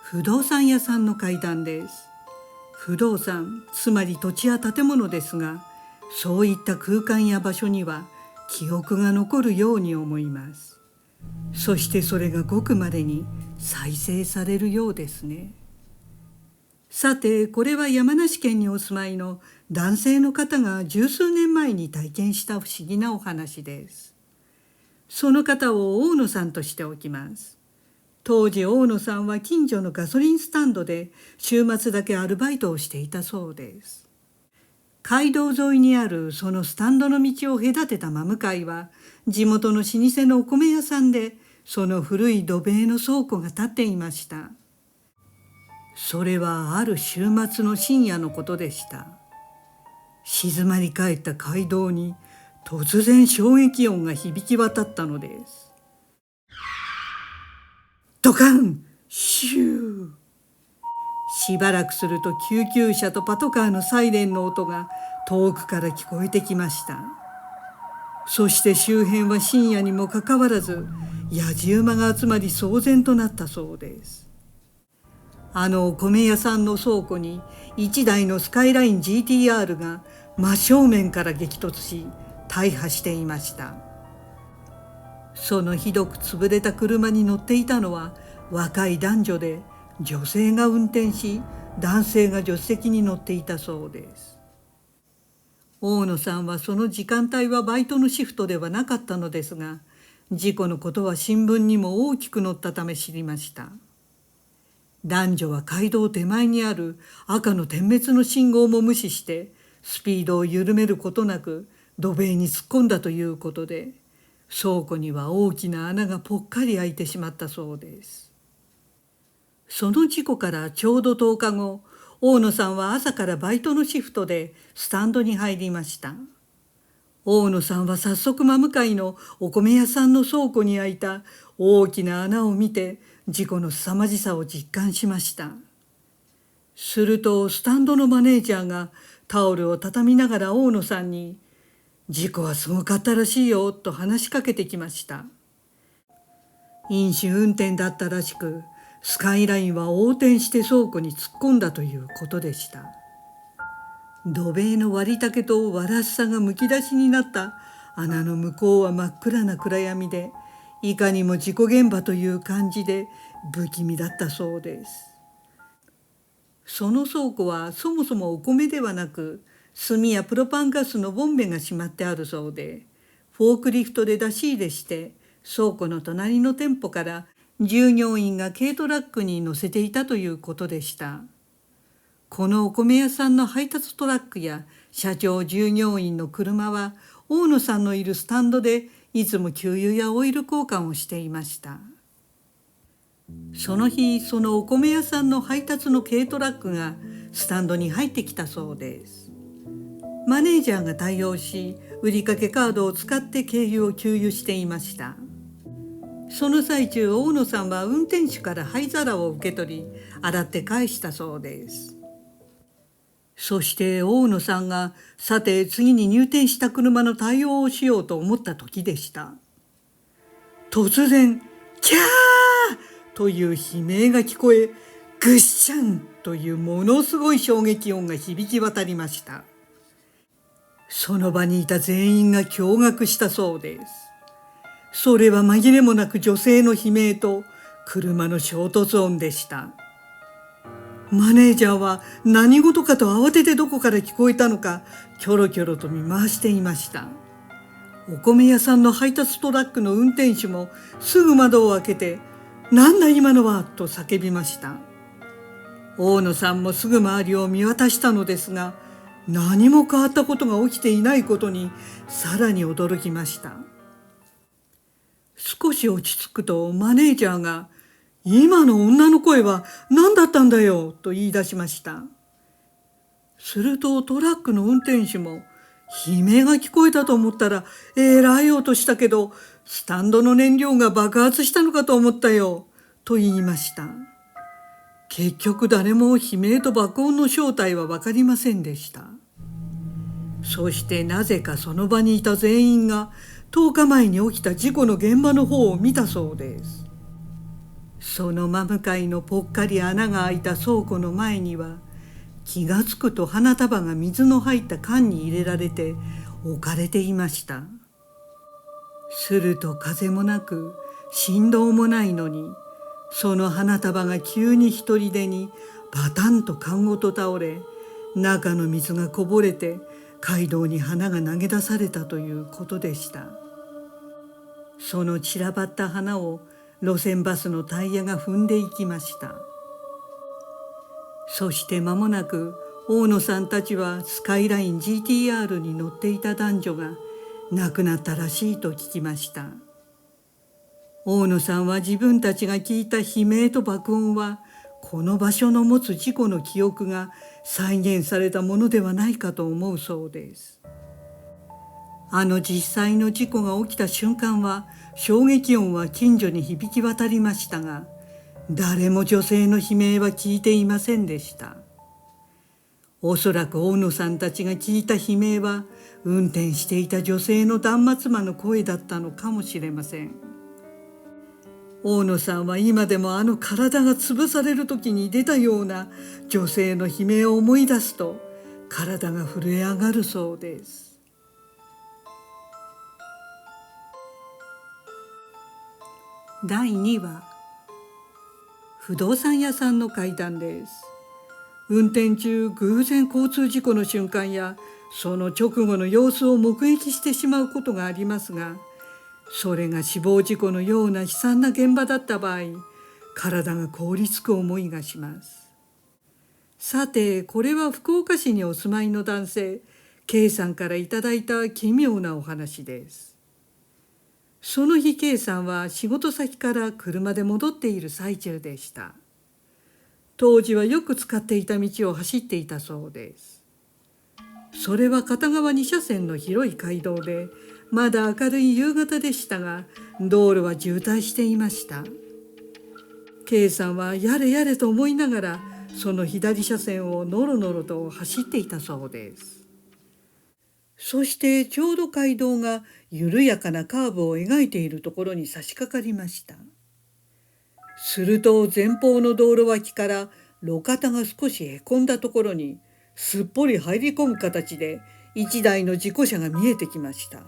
不動産屋さんの階段です。不動産、つまり土地や建物ですが、そういった空間や場所には記憶が残るように思います。そしてそれがごくまれに再生されるようですね。さて、これは山梨県にお住まいの男性の方が十数年前に体験した不思議なお話です。その方を大野さんとしておきます。当時大野さんは近所のガソリンスタンドで週末だけアルバイトをしていたそうです。街道沿いにあるそのスタンドの道を隔てた真向かいは地元の老舗のお米屋さんで、その古い土塀の倉庫が建っていました。それはある週末の深夜のことでした。静まり返った街道に突然衝撃音が響き渡ったのです。ドカン、シュー。しばらくすると救急車とパトカーのサイレンの音が遠くから聞こえてきました。そして周辺は深夜にもかかわらずやじ馬が集まり騒然となったそうです。あのお米屋さんの倉庫に1台のスカイライン GTR が真正面から激突し大破していました。そのひどく潰れた車に乗っていたのは若い男女で、女性が運転し男性が助手席に乗っていたそうです。大野さんはその時間帯はバイトのシフトではなかったのですが、事故のことは新聞にも大きく載ったため知りました。男女は街道手前にある赤の点滅の信号も無視してスピードを緩めることなく土塀に突っ込んだということで、倉庫には大きな穴がぽっかり開いてしまったそうです。その事故からちょうど10日後、大野さんは朝からバイトのシフトでスタンドに入りました。大野さんは早速真向かいのお米屋さんの倉庫に開いた大きな穴を見て事故の凄まじさを実感しました。するとスタンドのマネージャーがタオルを畳みながら大野さんに事故はすごかったらしいよと話しかけてきました。飲酒運転だったらしく、スカイラインは横転して倉庫に突っ込んだということでした。土塀の割り竹とわらしさがむき出しになった穴の向こうは真っ暗な暗闇で、いかにも事故現場という感じで不気味だったそうです。その倉庫はそもそもお米ではなく炭やプロパンガスのボンベがしまってあるそうで、フォークリフトで出し入れして倉庫の隣の店舗から従業員が軽トラックに乗せていたということでした。このお米屋さんの配達トラックや社長従業員の車は大野さんのいるスタンドでいつも給油やオイル交換をしていました。その日、そのお米屋さんの配達の軽トラックがスタンドに入ってきたそうです。マネージャーが対応し、売掛カードを使って軽油を給油していました。その最中、大野さんは運転手から灰皿を受け取り、洗って返したそうです。そして大野さんが、さて次に入店した車の対応をしようと思った時でした。突然、キャーという悲鳴が聞こえ、ぐっしゃんというものすごい衝撃音が響き渡りました。その場にいた全員が驚愕したそうです。それは紛れもなく女性の悲鳴と車の衝突音でした。マネージャーは何事かと慌ててどこから聞こえたのかキョロキョロと見回していました。お米屋さんの配達トラックの運転手もすぐ窓を開けて「なんだ今のは!」と叫びました。大野さんもすぐ周りを見渡したのですが、何も変わったことが起きていないことにさらに驚きました。少し落ち着くとマネージャーが「今の女の声は何だったんだよ」と言い出しました。するとトラックの運転手も「悲鳴が聞こえたと思ったらえらい音したけどスタンドの燃料が爆発したのかと思ったよ」と言いました。結局誰も悲鳴と爆音の正体は分かりませんでした。そしてなぜかその場にいた全員が10日前に起きた事故の現場の方を見たそうです。その真向かいのぽっかり穴が開いた倉庫の前には、気がつくと花束が水の入った缶に入れられて置かれていました。すると風もなく振動もないのに、その花束が急に一人でにバタンと缶ごと倒れ、中の水がこぼれて街道に花が投げ出されたということでした。その散らばった花を路線バスのタイヤが踏んでいきました。そして間もなく大野さんたちはスカイライン GTR に乗っていた男女が亡くなったらしいと聞きました。大野さんは自分たちが聞いた悲鳴と爆音はこの場所の持つ事故の記憶が再現されたものではないかと思うそうです。実際の事故が起きた瞬間は衝撃音は近所に響き渡りましたが、誰も女性の悲鳴は聞いていませんでした。おそらく大野さんたちが聞いた悲鳴は運転していた女性の断末魔の声だったのかもしれません。大野さんは今でも体が潰される時に出たような女性の悲鳴を思い出すと体が震え上がるそうです。第2話、不動産屋さんの怪談です。運転中偶然交通事故の瞬間やその直後の様子を目撃してしまうことがありますが、それが死亡事故のような悲惨な現場だった場合、体が凍りつく思いがします。さて、これは福岡市にお住まいの男性 K さんからいただいた奇妙なお話です。その日 K さんは仕事先から車で戻っている最中でした。当時はよく使っていた道を走っていたそうです。それは片側2車線の広い街道で、まだ明るい夕方でしたが、道路は渋滞していました。K さんはやれやれと思いながら、その左車線をのろのろと走っていたそうです。そしてちょうど街道が緩やかなカーブを描いているところに差し掛かりました。すると前方の道路脇から路肩が少しへこんだところにすっぽり入り込む形で一台の事故車が見えてきました。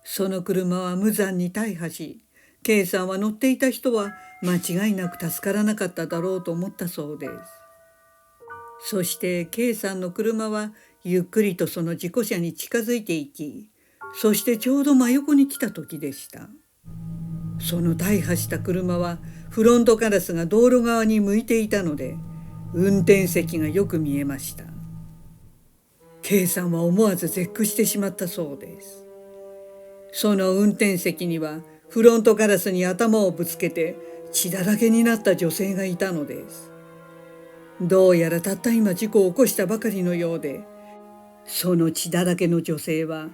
その車は無残に大破し、K さんは乗っていた人は間違いなく助からなかっただろうと思ったそうです。そして K さんの車はゆっくりとその事故車に近づいていき、そしてちょうど真横に来た時でした。その大破した車はフロントガラスが道路側に向いていたので、運転席がよく見えました。K さんは思わず絶句してしまったそうです。その運転席にはフロントガラスに頭をぶつけて血だらけになった女性がいたのです。どうやらたった今事故を起こしたばかりのようで、その血だらけの女性は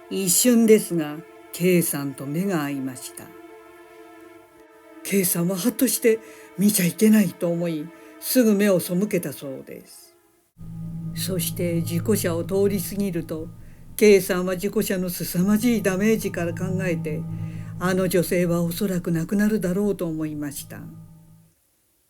一瞬ですが K さんと目が合いました。K さんはハッとして見ちゃいけないと思い、すぐ目を背けたそうです。そして事故車を通り過ぎると、K さんは事故車の凄まじいダメージから考えて、女性はおそらく亡くなるだろうと思いました。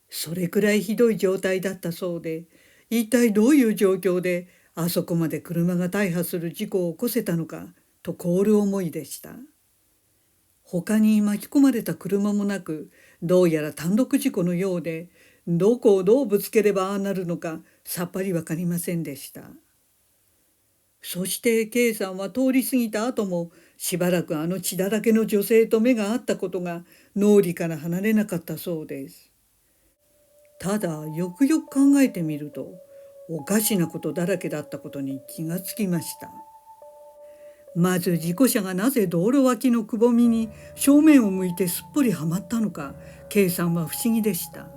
それくらいひどい状態だったそうで、一体どういう状況であそこまで車が大破する事故を起こせたのかと凍る思いでした。他に巻き込まれた車もなく、どうやら単独事故のようで、どこをどうぶつければああなるのかさっぱりわかりませんでした。そして K さんは通り過ぎた後もしばらく血だらけの女性と目が合ったことが脳裏から離れなかったそうです。ただよくよく考えてみると、おかしなことだらけだったことに気がつきました。まず事故車がなぜ道路脇のくぼみに正面を向いてすっぽりはまったのか、K さんは不思議でした。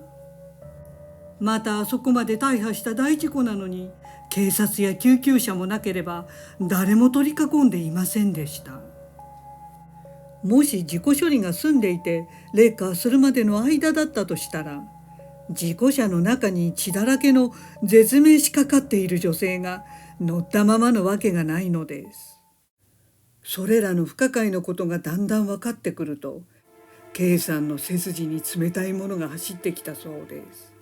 またあそこまで大破した大事故なのに、警察や救急車もなければ誰も取り囲んでいませんでした。もし事故処理が済んでいてレッカーするまでの間だったとしたら、事故車の中に血だらけの絶命しかかっている女性が乗ったままのわけがないのです。それらの不可解なことがだんだん分かってくると、K さんの背筋に冷たいものが走ってきたそうです。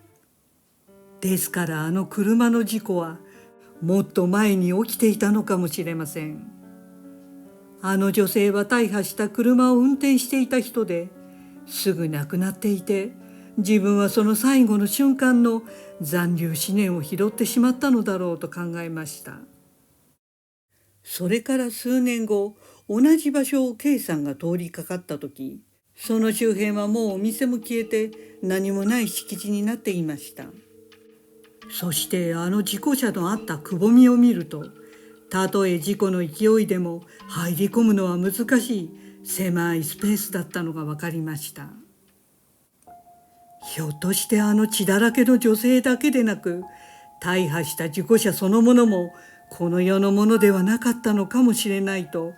ですからあの車の事故はもっと前に起きていたのかもしれません。あの女性は大破した車を運転していた人ですぐ亡くなっていて、自分はその最後の瞬間の残留思念を拾ってしまったのだろうと考えました。それから数年後、同じ場所を K さんが通りかかった時、その周辺はもうお店も消えて何もない敷地になっていました。そしてあの事故車のあったくぼみを見ると、たとえ事故の勢いでも入り込むのは難しい狭いスペースだったのが分かりました。ひょっとしてあの血だらけの女性だけでなく、大破した事故車そのものもこの世のものではなかったのかもしれないと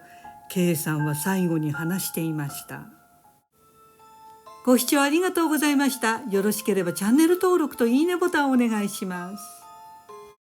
K さんは最後に話していました。ご視聴ありがとうございました。よろしければチャンネル登録といいねボタンをお願いします。